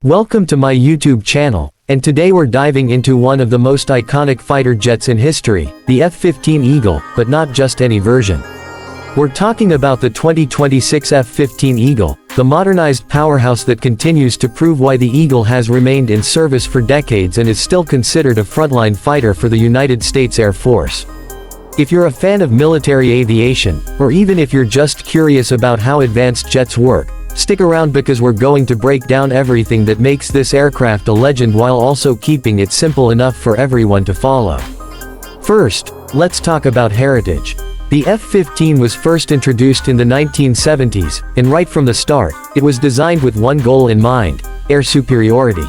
Welcome to my YouTube channel, and today we're diving into one of the most iconic fighter jets in history, the F-15 Eagle, but not just any version. We're talking about the 2026 F-15 Eagle, the modernized powerhouse that continues to prove why the Eagle has remained in service for decades and is still considered a frontline fighter for the United States Air Force. If you're a fan of military aviation, or even if you're just curious about how advanced jets work, stick around because we're going to break down everything that makes this aircraft a legend while also keeping it simple enough for everyone to follow. First, let's talk about heritage. The F-15 was first introduced in the 1970s, and right from the start, it was designed with one goal in mind: air superiority.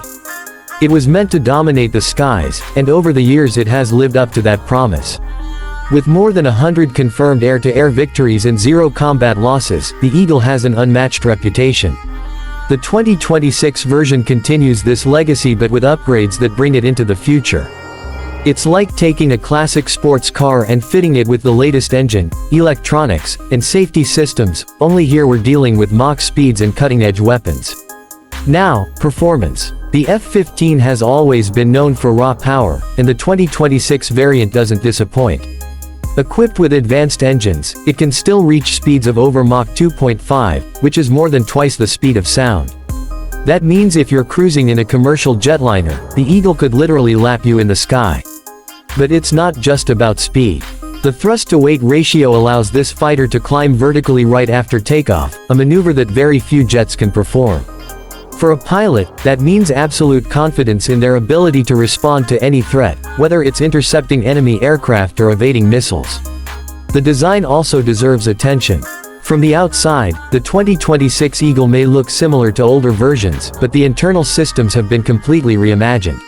It was meant to dominate the skies, and over the years it has lived up to that promise. With more than 100 confirmed air-to-air victories and 0 combat losses, the Eagle has an unmatched reputation. The 2026 version continues this legacy but with upgrades that bring it into the future. It's like taking a classic sports car and fitting it with the latest engine, electronics, and safety systems, only here we're dealing with Mach speeds and cutting-edge weapons. Now, performance. The F-15 has always been known for raw power, and the 2026 variant doesn't disappoint. Equipped with advanced engines, it can still reach speeds of over Mach 2.5, which is more than twice the speed of sound. That means if you're cruising in a commercial jetliner, the Eagle could literally lap you in the sky. But it's not just about speed. The thrust-to-weight ratio allows this fighter to climb vertically right after takeoff, a maneuver that very few jets can perform. For a pilot, that means absolute confidence in their ability to respond to any threat, whether it's intercepting enemy aircraft or evading missiles. The design also deserves attention. From the outside, the 2026 Eagle may look similar to older versions, but the internal systems have been completely reimagined.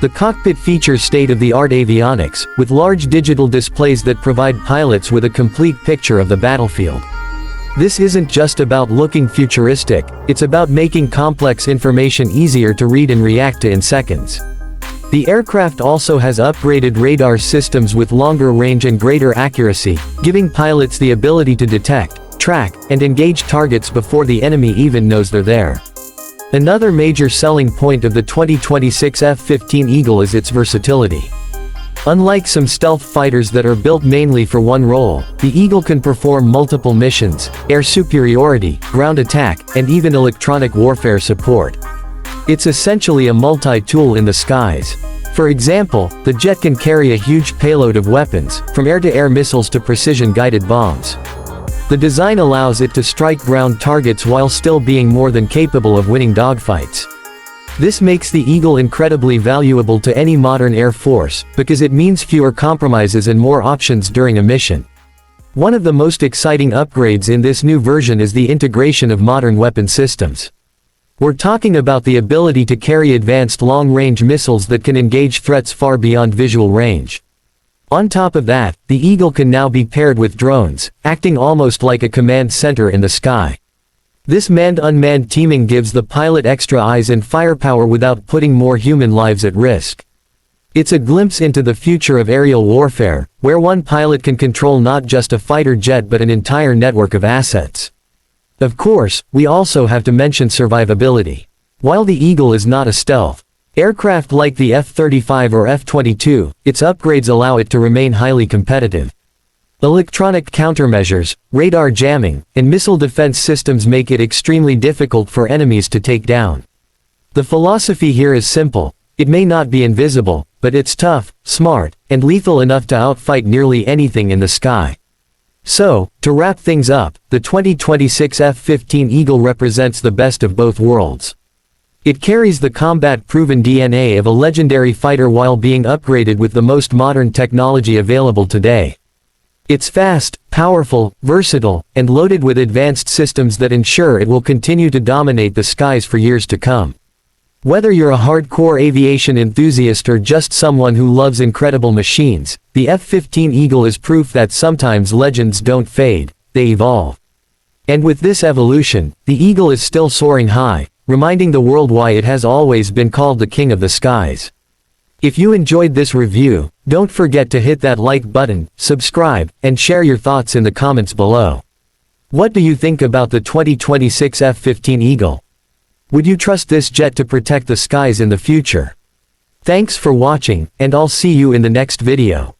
The cockpit features state-of-the-art avionics, with large digital displays that provide pilots with a complete picture of the battlefield. This isn't just about looking futuristic, it's about making complex information easier to read and react to in seconds. The aircraft also has upgraded radar systems with longer range and greater accuracy, giving pilots the ability to detect, track, and engage targets before the enemy even knows they're there. Another major selling point of the 2026 F-15 Eagle is its versatility. Unlike some stealth fighters that are built mainly for one role, the Eagle can perform multiple missions: air superiority, ground attack, and even electronic warfare support. It's essentially a multi-tool in the skies. For example, the jet can carry a huge payload of weapons, from air-to-air missiles to precision-guided bombs. The design allows it to strike ground targets while still being more than capable of winning dogfights. This makes the Eagle incredibly valuable to any modern Air Force, because it means fewer compromises and more options during a mission. One of the most exciting upgrades in this new version is the integration of modern weapon systems. We're talking about the ability to carry advanced long-range missiles that can engage threats far beyond visual range. On top of that, the Eagle can now be paired with drones, acting almost like a command center in the sky. This manned-unmanned teaming gives the pilot extra eyes and firepower without putting more human lives at risk. It's a glimpse into the future of aerial warfare, where one pilot can control not just a fighter jet but an entire network of assets. Of course, we also have to mention survivability. While the Eagle is not a stealth aircraft like the F-35 or F-22, its upgrades allow it to remain highly competitive. Electronic countermeasures, radar jamming, and missile defense systems make it extremely difficult for enemies to take down. The philosophy here is simple: it may not be invisible, but it's tough, smart, and lethal enough to outfight nearly anything in the sky. So, to wrap things up, the 2026 F-15 Eagle represents the best of both worlds. It carries the combat-proven DNA of a legendary fighter while being upgraded with the most modern technology available today. It's fast, powerful, versatile, and loaded with advanced systems that ensure it will continue to dominate the skies for years to come. Whether you're a hardcore aviation enthusiast or just someone who loves incredible machines, the F-15 Eagle is proof that sometimes legends don't fade, they evolve. And with this evolution, the Eagle is still soaring high, reminding the world why it has always been called the king of the skies. If you enjoyed this review, don't forget to hit that like button, subscribe, and share your thoughts in the comments below. What do you think about the 2026 F-15 Eagle? Would you trust this jet to protect the skies in the future? Thanks for watching, and I'll see you in the next video.